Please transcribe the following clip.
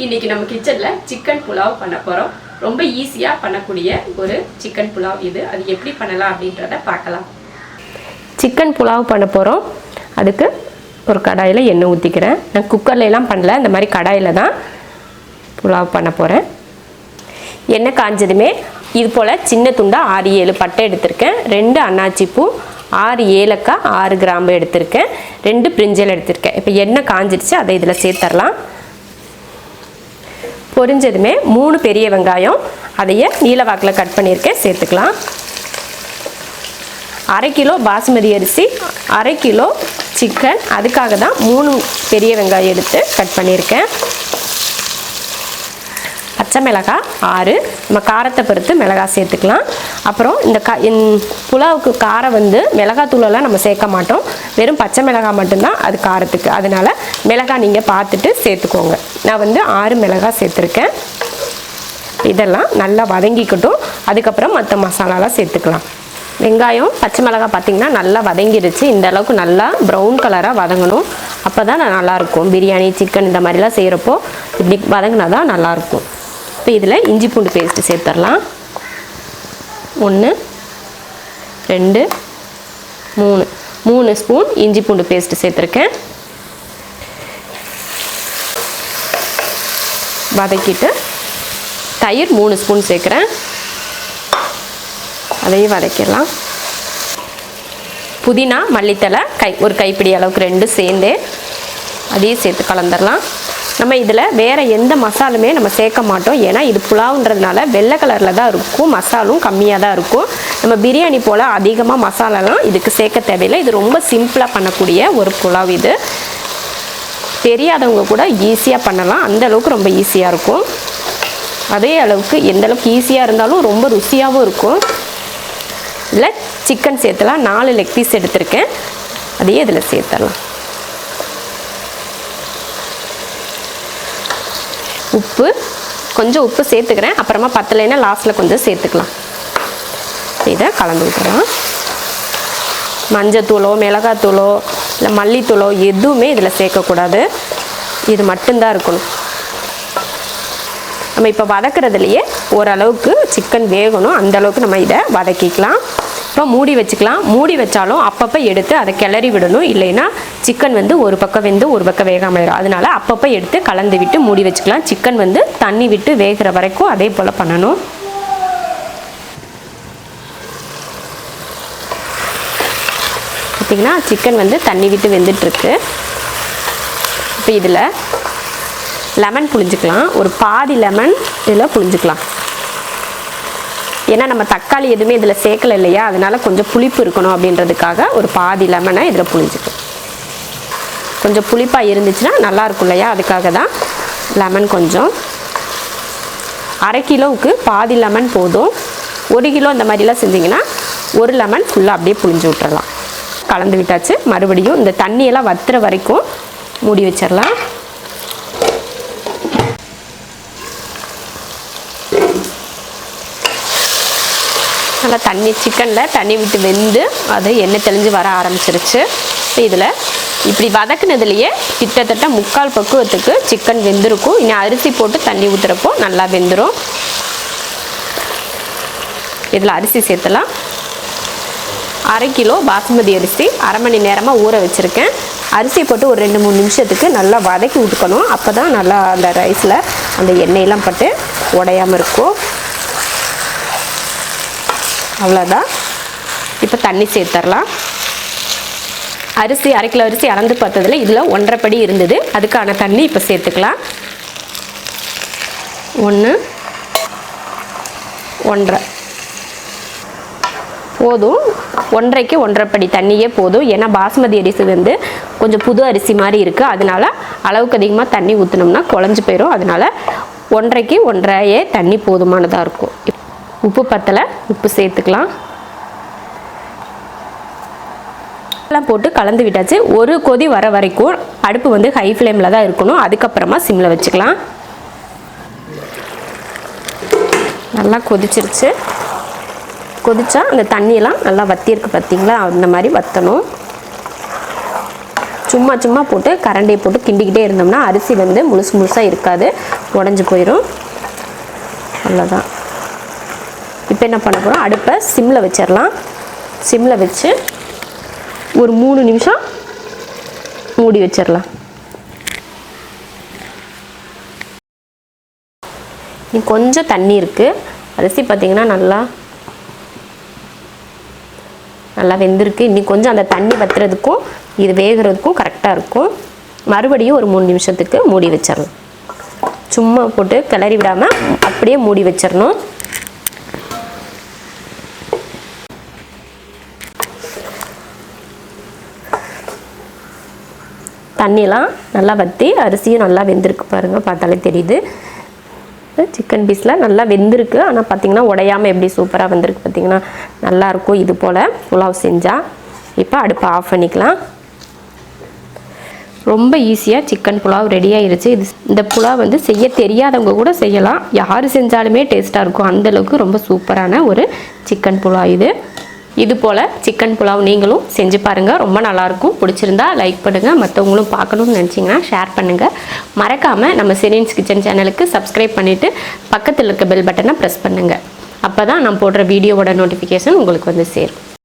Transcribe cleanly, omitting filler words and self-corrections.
இன்னைக்கு நம்ம கிச்சன்ல சிக்கன் புலாவ் பண்ண போறோம். ரொம்ப ஈஸியா பண்ணக்கூடிய ஒரு சிக்கன் புலாவ் இது. அது எப்படி பண்ணலாம் அப்படின்றத பார்க்கலாம். சிக்கன் புலாவ் பண்ண போறோம். அதுக்கு ஒரு கடாயில எண்ணெய் ஊத்திக்கிறேன். நான் குக்கர்ல எல்லாம் பண்ணல, இந்த மாதிரி கடாயில தான் புலாவ் பண்ண போறேன். எண்ணெய் காஞ்சதுமே இது போல சின்ன துண்டா 6-7 பட்டை எடுத்திருக்கேன், 2 அன்னாச்சி பூ, 6 ஏலக்காய், 6 கிராம்பு எடுத்திருக்கேன், 2 பிரிஞ்சல் எடுத்திருக்கேன். இப்போ எண்ணெய் காஞ்சிடுச்சு, அதை இதில் சேர்த்துடலாம். பொரிஞ்சதுமே 3 பெரிய வெங்காயம், அதையே நீளவாக்கில் கட் பண்ணியிருக்கேன், சேர்த்துக்கலாம். 1/2 கிலோ பாசுமதி அரிசி, 1/2 கிலோ சிக்கன், அதுக்காக தான் 3 பெரிய வெங்காயம் எடுத்து கட் பண்ணியிருக்கேன். பச்சை மிளகாய் 6, நம்ம காரத்தை பொறுத்து மிளகாய் சேர்த்துக்கலாம். அப்புறம் இந்த புலாவுக்கு காரம் வந்து மிளகாத்தூளெல்லாம் நம்ம சேர்க்க மாட்டோம், வெறும் பச்சை மிளகாய் மட்டும்தான் அது காரத்துக்கு. அதனால் மிளகாய் நீங்கள் பார்த்துட்டு சேர்த்துக்கோங்க. நான் வந்து 6 மிளகாய் சேர்த்துருக்கேன். இதெல்லாம் நல்லா வதங்கிக்கட்டும், அதுக்கப்புறம் மற்ற மசாலாலாம் சேர்த்துக்கலாம். வெங்காயம் பச்சை மிளகாய் பார்த்திங்கன்னா நல்லா வதங்கிடுச்சு. இந்த அளவுக்கு நல்லா ப்ரௌன் கலராக வதங்கணும், அப்போ தான் நல்லாயிருக்கும். பிரியாணி சிக்கன் இந்த மாதிரிலாம் செய்கிறப்போ இப்படி வதங்கினா தான் நல்லாயிருக்கும். இப்போ இதில் இஞ்சி பூண்டு பேஸ்ட்டு சேர்த்துடலாம். 1 2 3 ஸ்பூன் இஞ்சி பூண்டு பேஸ்ட்டு சேர்த்துருக்கேன். வதக்கிட்டு தயிர் 3 ஸ்பூன் சேர்க்குறேன், அதையும் வதக்கிடலாம். புதினா மல்லித்தலை ஒரு கைப்பிடி அளவுக்கு 2 சேர்ந்து அதையும் சேர்த்து கலந்துடலாம். நம்ம இதில் வேறு எந்த மசாலுமே நம்ம சேர்க்க மாட்டோம், ஏன்னா இது புலாவுன்றதுனால வெள்ளை கலரில் தான் இருக்கும், மசாலும் கம்மியாக தான் இருக்கும். நம்ம பிரியாணி போல் அதிகமாக மசாலாலாம் இதுக்கு சேர்க்க தேவையில்லை. இது ரொம்ப சிம்பிளாக பண்ணக்கூடிய ஒரு புலாவ். இது தெரியாதவங்க கூட ஈஸியாக பண்ணலாம், அந்தளவுக்கு ரொம்ப ஈஸியாக இருக்கும். அதே அளவுக்கு எந்த அளவுக்கு ஈஸியாக இருந்தாலும் ரொம்ப ருசியாகவும் இருக்கும். இதில் சிக்கன் சேர்த்துலாம். 4 லெக் பீஸ் எடுத்திருக்கேன், அதையே இதில் சேர்த்துடலாம். உப்பு கொஞ்சம் உப்பு சேர்த்துக்கிறேன், அப்புறமா பத்தலைன்னா லாஸ்ட்டில் கொஞ்சம் சேர்த்துக்கலாம். இதை கலந்து விட்டுறலாம். மஞ்சத்தூளோ மிளகாத்தூளோ இல்லை மல்லித்தூளோ எதுவுமே இதில் சேர்க்கக்கூடாது, இது மட்டும்தான் இருக்கணும். நம்ம இப்போ வதக்கிறதுலையே ஓரளவுக்கு சிக்கன் வேகணும், அந்தளவுக்கு நம்ம இதை வதக்கிக்கலாம். இப்போ மூடி வச்சுக்கலாம். மூடி வச்சாலும் அப்பப்போ எடுத்து அதை கிளறி விடணும், இல்லைன்னா சிக்கன் வந்து ஒரு பக்கம் வெந்து ஒரு பக்கம் வேகாமல் ஆயிடும். அதனால் அப்பப்போ எடுத்து கலந்து விட்டு மூடி வச்சுக்கலாம். சிக்கன் வந்து தண்ணி விட்டு வேகிற வரைக்கும் அதே போல் பண்ணணும். பார்த்திங்கன்னா சிக்கன் வந்து தண்ணி விட்டு வெந்துட்டுருக்கு. இப்போ இதில் லெமன் புழிஞ்சிக்கலாம், ஒரு பாதி லெமன் இதில் புழிஞ்சிக்கலாம். ஏன்னா நம்ம தக்காளி எதுவுமே இதில் சேர்க்கலை இல்லையா, அதனால் கொஞ்சம் புளிப்பு இருக்கணும் அப்படின்றதுக்காக ஒரு பாதி லெமனை இதில் புழிஞ்சிக்கலாம். கொஞ்சம் புளிப்பாக இருந்துச்சுன்னா நல்லாயிருக்கும் இல்லையா, அதுக்காக தான் லெமன் கொஞ்சம். 1/2 கிலோவுக்கு பாதி லெமன் போதும். 1 கிலோ இந்த மாதிரிலாம் செஞ்சிங்கன்னா ஒரு லெமன் ஃபுல்லாக அப்படியே புழிஞ்சு விட்டுறலாம். கலந்து விட்டாச்சு. மறுபடியும் இந்த தண்ணியெல்லாம் வத்துற வரைக்கும் மூடி வச்சிடலாம். நல்லா தண்ணி சிக்கனில் தண்ணி விட்டு வெந்து அது எண்ணெய் தெளிஞ்சு வர ஆரம்பிச்சிருச்சு. இதில் இப்படி வதக்குனதுலேயே கிட்டத்தட்ட 3/4 பக்குவத்துக்கு சிக்கன் வெந்திருக்கும். இனி அரிசி போட்டு தண்ணி ஊற்றுறப்போ நல்லா வெந்துடும். இதில் அரிசி சேர்த்துலாம். 1/2 கிலோ பாசுமதி அரிசி 1/2 மணி நேரமாக ஊற வச்சுருக்கேன். அரிசி போட்டு ஒரு 2-3 நிமிஷத்துக்கு நல்லா வதக்கி விட்டுக்கணும், அப்போ தான் நல்லா அந்த ரைஸில் அந்த எண்ணெயெல்லாம் பட்டு உடையாமல் இருக்கும். அவ்வளோதான். இப்போ தண்ணி சேர்த்துடலாம். அரிசி 1/2 கிலோ அரிசி அளந்து பார்த்ததில் இதில் 1.5 படி இருந்தது, அதுக்கான தண்ணி இப்போ சேர்த்துக்கலாம். 1 1.5 போதும். 1.5க்கு 1.5 படி தண்ணியே போதும். ஏன்னா பாசுமதி அரிசி வந்து கொஞ்சம் புது அரிசி மாதிரி இருக்குது, அதனால அளவுக்கு அதிகமாக தண்ணி ஊற்றினோம்னா குழஞ்சி போயிடும். அதனால் 1.5க்கு 1.5 தண்ணி போதுமானதாக இருக்கும். உப்பு பத்தலை, உப்பு சேர்த்துக்கலாம். எல்லாம் போட்டு கலந்து விட்டாச்சு. ஒரு கொதி வர வரைக்கும் அடுப்பு வந்து ஹை ஃப்ளேமில் தான் இருக்கணும், அதுக்கப்புறமா சிம்மில் வச்சுக்கலாம். நல்லா கொதிச்சிருச்சு. கொதிச்சா அந்த தண்ணியெல்லாம் நல்லா வத்திருக்கு, பார்த்தீங்களா, அந்த மாதிரி வற்றணும். சும்மா சும்மா போட்டு கரண்டியை போட்டு கிண்டிக்கிட்டே இருந்தோம்னா அரிசி வந்து முழுசாக இருக்காது, உடஞ்சி போயிடும். அவ்வளோதான். இப்போ என்ன பண்ண போகிறோம், அடுப்பை சிம்மில் வச்சிடலாம். சிம்மில் வச்சு ஒரு 3 நிமிஷம் மூடி வச்சிடலாம். கொஞ்சம் தண்ணி இருக்குது. அரிசி பார்த்திங்கன்னா நல்லா வெந்திருக்கு. இன்னும் கொஞ்சம் அந்த தண்ணி வத்துறதுக்கும் இது வேகிறதுக்கும் கரெக்டாக இருக்கும். மறுபடியும் ஒரு 3 நிமிஷத்துக்கு மூடி வச்சிடலாம். சும்மா போட்டு கிளறி விடாமல் அப்படியே மூடி வச்சிடணும். தண்ணியெலாம் நல்லா வற்றி அரிசியும் நல்லா வெந்திருக்கு பாருங்கள், பார்த்தாலே தெரியுது. சிக்கன் பீஸில் நல்லா வெந்திருக்கு. ஆனால் பார்த்திங்கன்னா உடையாமல் எப்படி சூப்பராக வெந்திருக்கு பார்த்திங்கன்னா, நல்லாயிருக்கும் இது போல் புலாவ் செஞ்சால். இப்போ அடுப்பை ஆஃப் பண்ணிக்கலாம். ரொம்ப ஈஸியாக சிக்கன் புலாவ் ரெடி ஆயிடுச்சு. இந்த புலாவ் வந்து செய்ய தெரியாதவங்க கூட செய்யலாம், யார் செஞ்சாலுமே டேஸ்ட்டாக இருக்கும். அந்தளவுக்கு ரொம்ப சூப்பரான ஒரு சிக்கன் புலாவ் இது போல் சிக்கன் புலாவ் நீங்களும் செஞ்சு பாருங்கள், ரொம்ப நல்லாயிருக்கும். பிடிச்சிருந்தா லைக் பண்ணுங்கள், மற்றவங்களும் பார்க்கணும்னு நினச்சிங்கன்னா ஷேர் பண்ணுங்கள். மறக்காமல் நம்ம ஷெரின்ஸ் கிச்சன் சேனலுக்கு சப்ஸ்கிரைப் பண்ணிவிட்டு பக்கத்தில் இருக்க பெல் பட்டனை ப்ரெஸ் பண்ணுங்கள். அப்போ தான் நான் போடுற வீடியோவோட நோட்டிஃபிகேஷன் உங்களுக்கு வந்து சேரும்.